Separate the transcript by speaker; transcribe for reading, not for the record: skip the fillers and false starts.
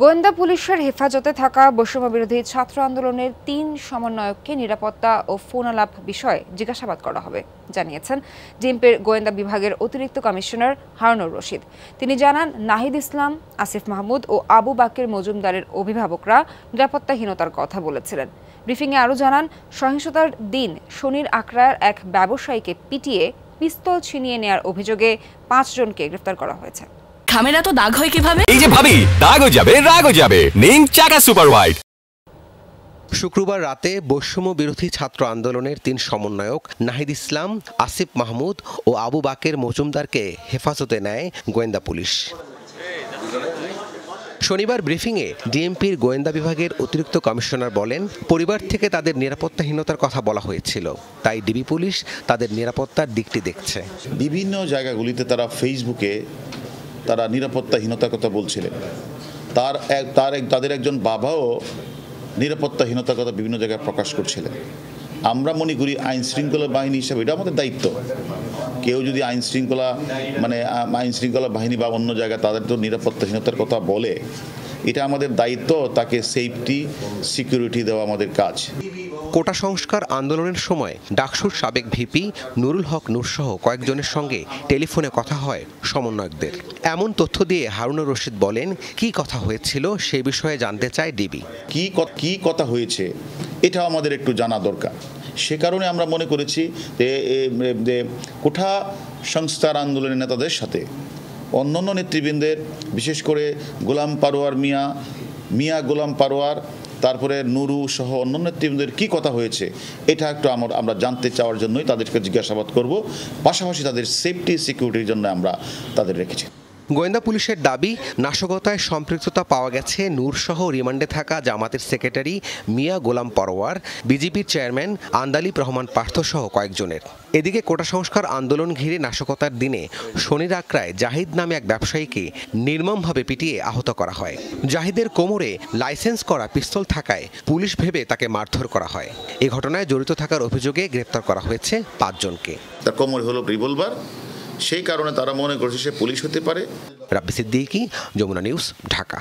Speaker 1: গোয়েন্দা পুলিশের হেফাজতে থাকা বৈষম্যবিরোধী ছাত্র আন্দোলনের ৩ সমন্বয়ককে নিরাপত্তা ও ফোন আলাপ বিষয়ে জিজ্ঞাসাবাদ করা হবে জানিয়েছেন ডিএমপির গোয়েন্দা বিভাগের অতিরিক্ত কমিশনার হারুনুর রশিদ। তিনি জানান, নাহিদ ইসলাম, আসিফ মাহমুদ ও আবু বাকের মজুমদারের অভিভাবকরা নিরাপত্তাহীনতার কথা বলেছিলেন। ব্রিফিংয়ে আরও জানান, সহিংসতার দিন শনির আখড়ার এক ব্যবসায়ীকে পিটিয়ে পিস্তল ছিনিয়ে নেয়ার অভিযোগে ৫ জনকে গ্রেফতার করা হয়েছে।
Speaker 2: খামেরা তো দাগ হয় কিভাবে?
Speaker 3: এই যে ভাবি, দাগও যাবে রাগও যাবে। নিন চাকা সুপার হোয়াইট।
Speaker 4: শুক্রবার রাতে বৈষম্য বিরোধী ছাত্র আন্দোলনের ৩ সমন্বয়ক নাহিদ ইসলাম, আসিফ মাহমুদ ও আবু বাকের মজুমদারকে হেফাজতে নেয় গোয়েন্দা পুলিশ। শনিবার ব্রিফিংয়ে ডিএমপির গোয়েন্দা বিভাগের অতিরিক্ত কমিশনার বলেন, পরিবার থেকে তাদের নিরাপত্তাহীনতার কথা বলা হয়েছিল, তাই ডিবি পুলিশ তাদের নিরাপত্তার দিকটি দেখছে।
Speaker 5: বিভিন্ন জায়গাগুলিতে তারা ফেসবুকে তারা নিরাপত্তাহীনতার কথা বলছিলেন। তাদের একজন বাবাও নিরাপত্তাহীনতার কথা বিভিন্ন জায়গায় প্রকাশ করছিলেন। আমরা মনে করি আইন শৃঙ্খলা বাহিনী হিসাবে এটা আমাদের দায়িত্ব। কেউ যদি আইন শৃঙ্খলা বাহিনী বা অন্য জায়গায় তাদের তো নিরাপত্তাহীনতার কথা বলে, এটা আমাদের দায়িত্ব, তাকে সেফটি সিকিউরিটি দেওয়া আমাদের কাজ।
Speaker 4: কোটা সংস্কার আন্দোলনের সময় ডাকসুর সাবেক ভিপি নুরুল হক নূরসহ কয়েকজনের সঙ্গে টেলিফোনে কথা হয় সমন্বয়কদের। এমন তথ্য দিয়ে হারুনুর রশিদ বলেন, কি কথা হয়েছিল সে বিষয়ে জানতে চায় ডিবি।
Speaker 5: কি কথা হয়েছে এটা আমাদের একটু জানা দরকার। সে কারণে আমরা মনে করেছি যে কোটা সংস্কার আন্দোলনের নেতাদের সাথে অন্যান্য নেতৃবৃন্দের, বিশেষ করে গোলাম পারোয়ার মিয়া গোলাম পারোয়ার, তারপরে নুরু সহ অন্য নেতৃবৃন্দের কি কথা হয়েছে এটা একটু আমরা জানতে চাওয়ার জন্যই তাদেরকে জিজ্ঞাসাবাদ করব। পাশাপাশি তাদের সেফটি সিকিউরিটির জন্য আমরা তাদের রেখেছি।
Speaker 4: গোয়েন্দা পুলিশের দাবি, নাশকতায় সম্পৃক্ততা পাওয়া গেছে নূরসহ রিমান্ডে থাকা জামাতের সেক্রেটারি মিয়া গোলাম পরোয়ার, বিজেপির চেয়ারম্যান আন্দালিব রহমান পার্থসহ কয়েকজনের। এদিকে কোটা সংস্কার আন্দোলন ঘিরে নাশকতার দিনে শনির আখড়ায় জাহিদ নামে এক ব্যবসায়ীকে নির্মমভাবে পিটিয়ে আহত করা হয়। জাহিদের কোমরে লাইসেন্স করা পিস্তল থাকায় পুলিশ ভেবে তাকে মারধর করা হয়। এ ঘটনায় জড়িত থাকার অভিযোগে গ্রেপ্তার করা হয়েছে ৫ জনকে।
Speaker 5: তার কোমরে হলো রিভলভার, সেই কারণে তারা মনে করছে সে পুলিশ হতে পারে।
Speaker 4: রাব্বি সিদ্দিকী, যমুনা নিউজ, ঢাকা।